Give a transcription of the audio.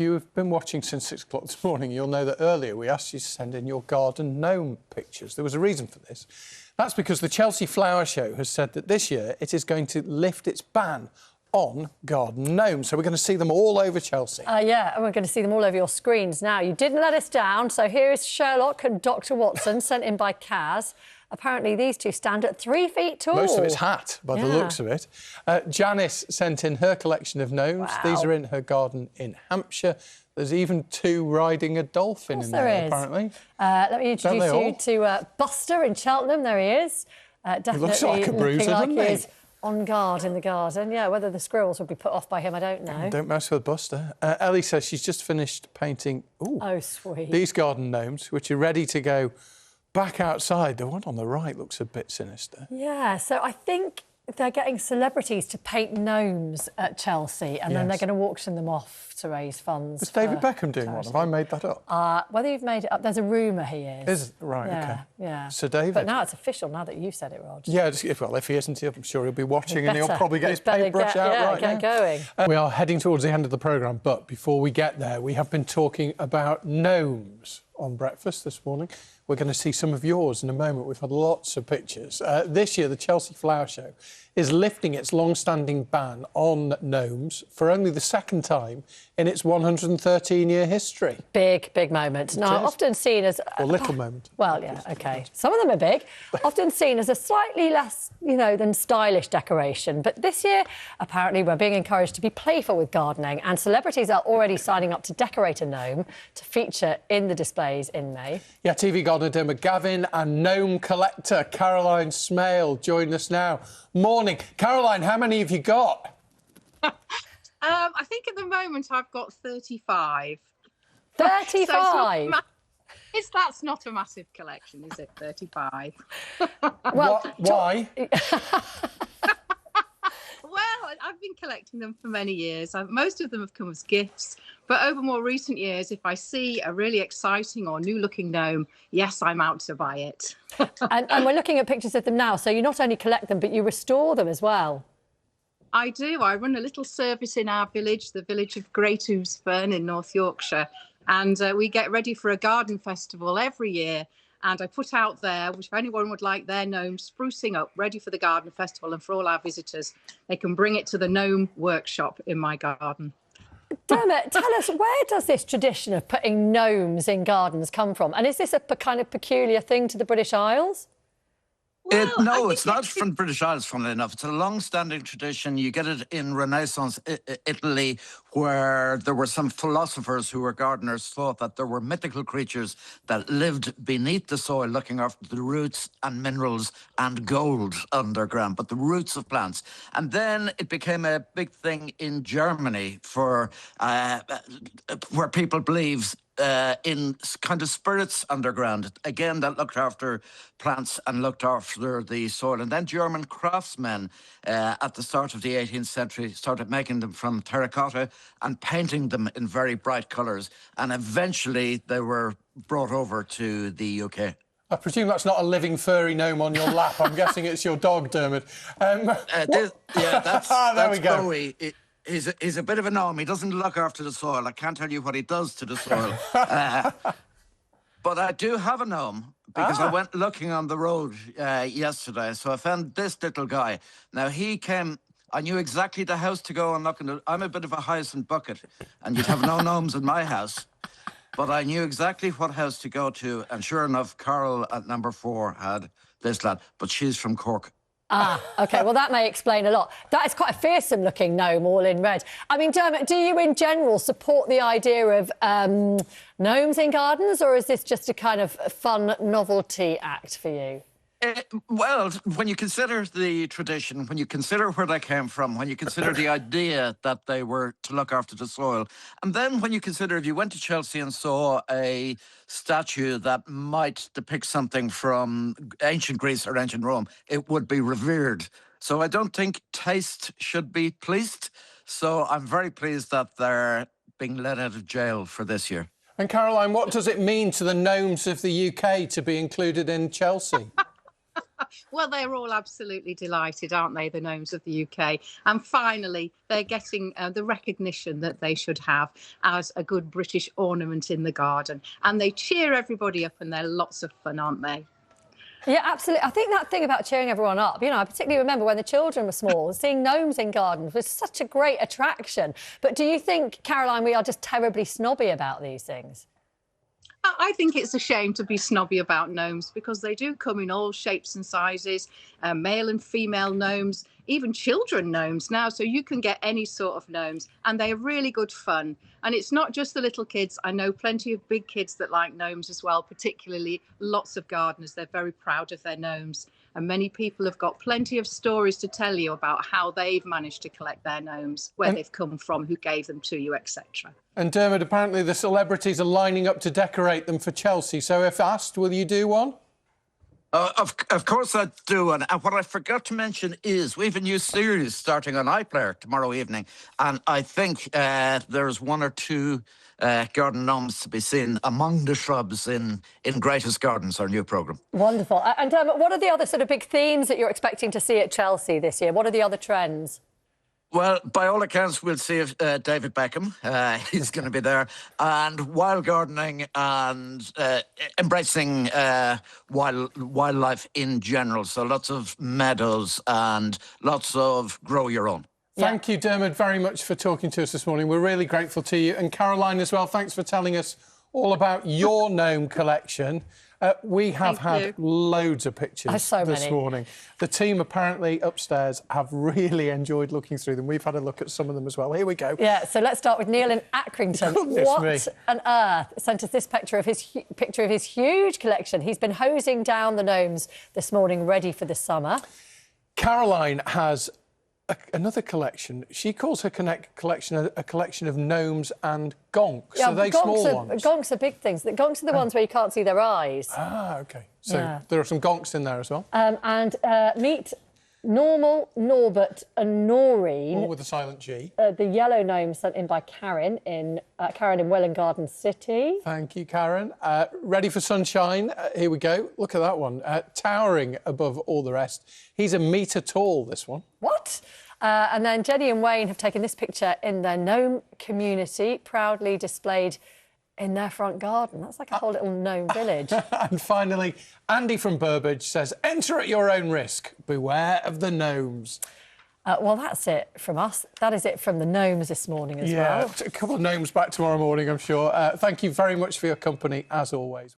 if you've been watching since 6 o'clock this morning, you'll know that earlier we asked you to send in your garden gnome pictures. There was a reason for this. That's because the Chelsea Flower Show has said that this year it is going to lift its ban on garden gnomes. So we're going to see them all over Chelsea. Yeah, and we're going to see them all over your screens now. You didn't let us down, so here is Sherlock and Dr. Watson, sent in by Kaz. Apparently, these two stand at 3 feet tall. Most of it's hat, by the looks of it. Janice sent in her collection of gnomes. Wow. These are in her garden in Hampshire. There's even 2 riding a dolphin in there, apparently. Let me introduce you to Buster in Cheltenham. There he is. Definitely he looks like a bruiser, looking like doesn't he? Is on guard in the garden. Yeah, whether the squirrels would be put off by him, I don't know. Don't mess with Buster. Ellie says she's just finished painting sweet. these garden gnomes, which are ready to go back outside. The one on the right looks a bit sinister. Yeah, so I think they're getting celebrities to paint gnomes at Chelsea, and then they're going to auction them off to raise funds. Is David Beckham doing one? Have I made that up? Whether you've made it up, there's a rumour he is. Is right? Yeah, okay. Yeah. So David. But now it's official. Now that you've said it, Rog. Yeah. Well, if he isn't, I'm sure he'll be watching, and he'll probably get his paintbrush out right now. Get going. We are heading towards the end of the programme, but before we get there, we have been talking about gnomes on breakfast this morning. We're going to see some of yours in a moment. We've had lots of pictures. This year, the Chelsea Flower Show is lifting its long-standing ban on gnomes for only the second time in its 113-year history. Big, big moment. Now, often seen as... Or little moment. Well, yeah, OK. Some of them are big. Often seen as a slightly less, than stylish decoration. But this year, apparently, we're being encouraged to be playful with gardening, and celebrities are already signing up to decorate a gnome to feature in the displays in May. Yeah, TV gardener Dermot Gavin and gnome collector Caroline Smale join us now. Morning. Caroline, how many have you got? I think at the moment I've got 35. 35? That's not a massive collection, is it? 35. Well, why? Well, I've been collecting them for many years. Most of them have come as gifts. But over more recent years, if I see a really exciting or new-looking gnome, yes, I'm out to buy it. and we're looking at pictures of them now. So you not only collect them, but you restore them as well. I do. I run a little service in our village, the village of Great Ousburn in North Yorkshire. And we get ready for a garden festival every year. And I put out there, which if anyone would like their gnome sprucing up, ready for the garden festival, and for all our visitors, they can bring it to the gnome workshop in my garden. Dermot, tell us, where does this tradition of putting gnomes in gardens come from? And is this a kind of peculiar thing to the British Isles? Well, no, it's not from British Isles, funnily enough. It's a long-standing tradition. You get it in Renaissance Italy, where there were some philosophers who were gardeners thought that there were mythical creatures that lived beneath the soil, looking after the roots and minerals and gold underground, but the roots of plants. And then it became a big thing in Germany for where people believe in kind of spirits underground, again, that looked after plants and looked after the soil. And then German craftsmen at the start of the 18th century started making them from terracotta and painting them in very bright colours. And eventually they were brought over to the UK. I presume that's not a living furry gnome on your lap. I'm guessing it's your dog, Dermot. That's there we go. Bowie. He's a bit of a gnome. He doesn't look after the soil. I can't tell you what he does to the soil. But I do have a gnome, because I went looking on the road yesterday. So I found this little guy. Now, he came... I knew exactly the house to go and look into. I'm a bit of a hyacinth bucket, and you'd have no gnomes in my house. But I knew exactly what house to go to, and sure enough, Carol at number 4 had this lad, but she's from Cork. OK, well, that may explain a lot. That is quite a fearsome-looking gnome, all in red. I mean, Dermot, do you, in general, support the idea of gnomes in gardens, or is this just a kind of fun novelty act for you? Well, when you consider the tradition, when you consider where they came from, when you consider the idea that they were to look after the soil, and then when you consider if you went to Chelsea and saw a statue that might depict something from ancient Greece or ancient Rome, it would be revered. So I don't think taste should be pleased. So I'm very pleased that they're being let out of jail for this year. And Caroline, what does it mean to the gnomes of the UK to be included in Chelsea? Well, they're all absolutely delighted, aren't they, the gnomes of the UK? And finally, they're getting the recognition that they should have as a good British ornament in the garden. And they cheer everybody up, and they're lots of fun, aren't they? Yeah, absolutely. I think that thing about cheering everyone up, I particularly remember when the children were small, seeing gnomes in gardens was such a great attraction. But do you think, Caroline, we are just terribly snobby about these things? I think it's a shame to be snobby about gnomes because they do come in all shapes and sizes, male and female gnomes, even children gnomes now. So you can get any sort of gnomes, and they're really good fun. And it's not just the little kids. I know plenty of big kids that like gnomes as well, particularly lots of gardeners. They're very proud of their gnomes. And many people have got plenty of stories to tell you about how they've managed to collect their gnomes, where they've come from, who gave them to you, etc. And Dermot, apparently the celebrities are lining up to decorate them for Chelsea. So if asked, will you do one? Of course I do. And what I forgot to mention is we have a new series starting on iPlayer tomorrow evening. And I think there's one or two garden gnomes to be seen among the shrubs in Greatest Gardens, our new programme. Wonderful. And what are the other sort of big themes that you're expecting to see at Chelsea this year? What are the other trends? Well, by all accounts, we'll see David Beckham. He's going to be there. And wild gardening and embracing wildlife in general. So lots of meadows and lots of grow your own. Thank you, Dermot, very much for talking to us this morning. We're really grateful to you. And Caroline as well, thanks for telling us all about your gnome collection. We have had loads of pictures this morning. The team apparently upstairs have really enjoyed looking through them. We've had a look at some of them as well. Here we go. Yeah, so let's start with Neil in Accrington. What on earth sent us this picture of his huge collection? He's been hosing down the gnomes this morning, ready for the summer. Caroline has another collection. She calls her collection a collection of gnomes and gonks. Yeah, are they small ones? Gonks are big things. The gonks are the ones where you can't see their eyes. Ah, OK. So there are some gonks in there as well. Meet Normal, Norbert and Noreen. All with a silent G. The yellow gnome sent in by Karen in Welwyn Garden City. Thank you, Karen. Ready for sunshine. Here we go. Look at that one. Towering above all the rest. He's 1 metre tall, this one. What? And then Jenny and Wayne have taken this picture in their gnome community, proudly displayed in their front garden. That's like a whole little gnome village. And finally, Andy from Burbage says, enter at your own risk. Beware of the gnomes. Well, that's it from us. That is it from the gnomes this morning as well. Yeah, a couple of gnomes back tomorrow morning, I'm sure. Thank you very much for your company, as always.